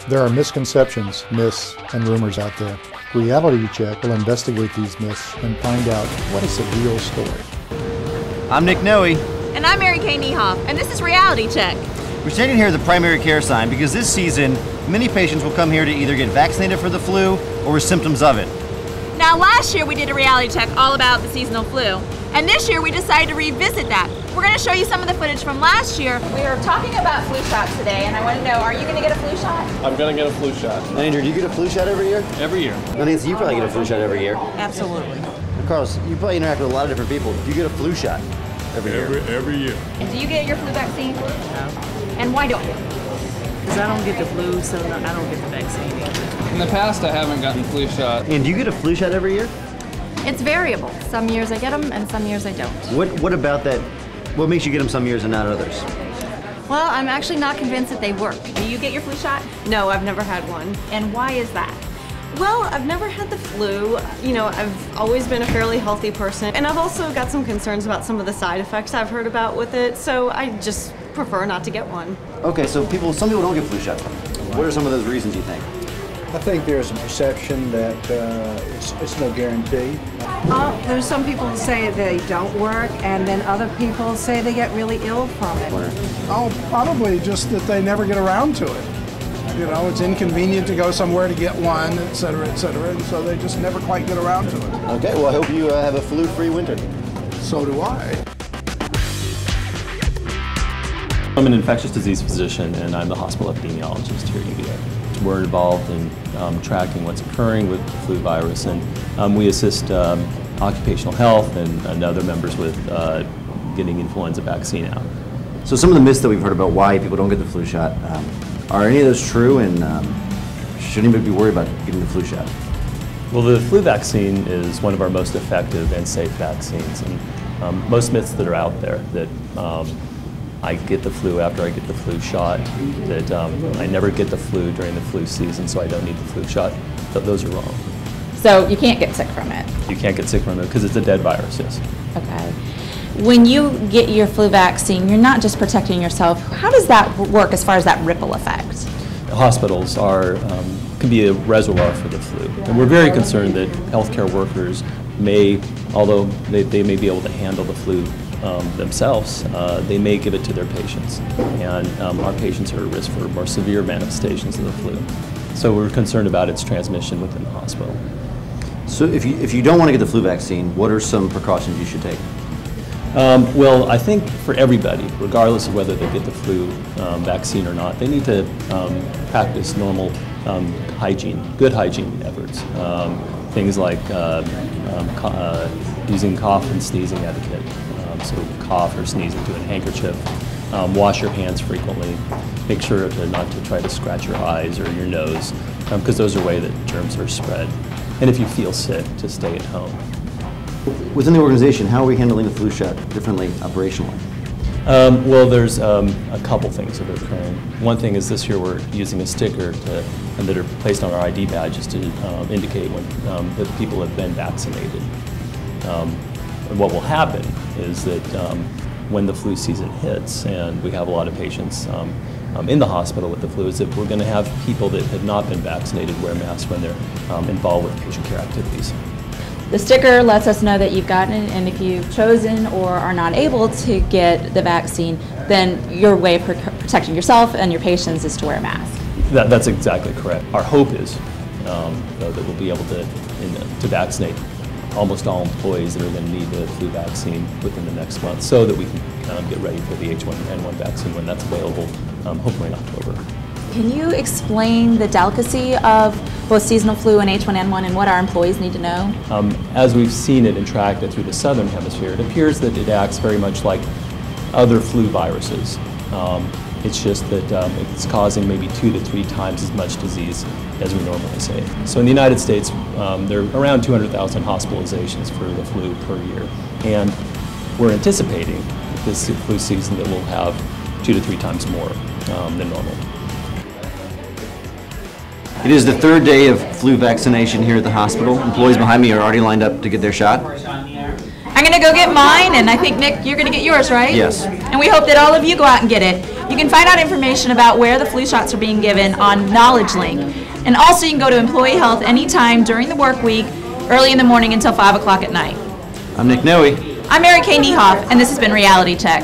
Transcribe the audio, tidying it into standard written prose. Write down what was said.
There are misconceptions, myths, and rumors out there. Reality Check will investigate these myths and find out what is the real story. I'm Nick Noe. And I'm Mary Kay Niehoff, and this is Reality Check. We're standing here at the primary care sign because this season, many patients will come here to either get vaccinated for the flu or with symptoms of it. Now last year we did a reality check all about the seasonal flu, and this year we decided to revisit that. We're going to show you some of the footage from last year. We are talking about flu shots today, and I want to know, are you going to get a flu shot? I'm going to get a flu shot. Andrew, do you get a flu shot every year? Every year. Nancy, you probably get a flu shot every year. Absolutely. Carlos, you probably interact with a lot of different people. Do you get a flu shot every year? Every year. And do you get your flu vaccine? No. And why don't you? Because I don't get the flu, so I don't get the vaccine either. In the past, I haven't gotten a flu shot. And do you get a flu shot every year? It's variable. Some years I get them and some years I don't. What about that? What makes you get them some years and not others? Well, I'm actually not convinced that they work. Do you get your flu shot? No, I've never had one. And why is that? Well, I've never had the flu. You know, I've always been a fairly healthy person. And I've also got some concerns about some of the side effects I've heard about with it. So I just prefer not to get one. Okay, so some people don't get flu shots. What are some of those reasons you think? I think there's a perception that it's no guarantee. There's some people who say they don't work, and then other people say they get really ill from it. Oh, probably just that they never get around to it. You know, it's inconvenient to go somewhere to get one, et cetera, and so they just never quite get around to it. Okay, well, I hope you have a flu-free winter. So do I. I'm an infectious disease physician, and I'm the hospital epidemiologist here at UVA. We're involved in tracking what's occurring with the flu virus, and we assist occupational health and other members with getting influenza vaccine out. So some of the myths that we've heard about why people don't get the flu shot, are any of those true, and should anybody be worried about getting the flu shot? Well, the flu vaccine is one of our most effective and safe vaccines, and most myths that are out there that I get the flu after I get the flu shot, that I never get the flu during the flu season, so I don't need the flu shot. Those are wrong. So you can't get sick from it? You can't get sick from it because it's a dead virus, yes. Okay. When you get your flu vaccine, you're not just protecting yourself. How does that work as far as that ripple effect? Hospitals can be a reservoir for the flu. And we're very concerned that healthcare workers may, although they may be able to handle the flu themselves, they may give it to their patients. And our patients are at risk for more severe manifestations of the flu. So we're concerned about its transmission within the hospital. So if you don't want to get the flu vaccine, what are some precautions you should take? Well, I think for everybody, regardless of whether they get the flu vaccine or not, they need to practice normal hygiene, good hygiene efforts. Things like using cough and sneezing etiquette. So cough or sneeze into a handkerchief. Wash your hands frequently. Make sure not to try to scratch your eyes or your nose, because those are ways that germs are spread. And if you feel sick, to stay at home. Within the organization, how are we handling the flu shot differently operationally? Well, there's a couple things that are occurring. One thing is this year we're using a sticker that are placed on our ID badges to indicate when that people have been vaccinated. And what will happen is that when the flu season hits, and we have a lot of patients in the hospital with the flu, is that we're going to have people that have not been vaccinated wear masks when they're involved with patient care activities. The sticker lets us know that you've gotten it, and if you've chosen or are not able to get the vaccine, then your way of protecting yourself and your patients is to wear a mask. That's exactly correct. Our hope is that we'll be able to vaccinate almost all employees that are going to need the flu vaccine within the next month, so that we can get ready for the H1N1 vaccine when that's available, hopefully in October. Can you explain the delicacy of both seasonal flu and H1N1 and what our employees need to know? As we've seen it and tracked it through the southern hemisphere, it appears that it acts very much like other flu viruses. It's just that it's causing maybe 2 to 3 times as much disease as we normally say. So in the United States, there are around 200,000 hospitalizations for the flu per year. And we're anticipating this flu season that we'll have 2 to 3 times more than normal. It is the third day of flu vaccination here at the hospital. Employees behind me are already lined up to get their shot. I'm going to go get mine, and I think, Nick, you're going to get yours, right? Yes. And we hope that all of you go out and get it. You can find out information about where the flu shots are being given on Knowledge Link. And also you can go to Employee Health anytime during the work week, early in the morning until 5 o'clock at night. I'm Nick Noe. I'm Mary Kay Niehoff, and this has been Reality Check.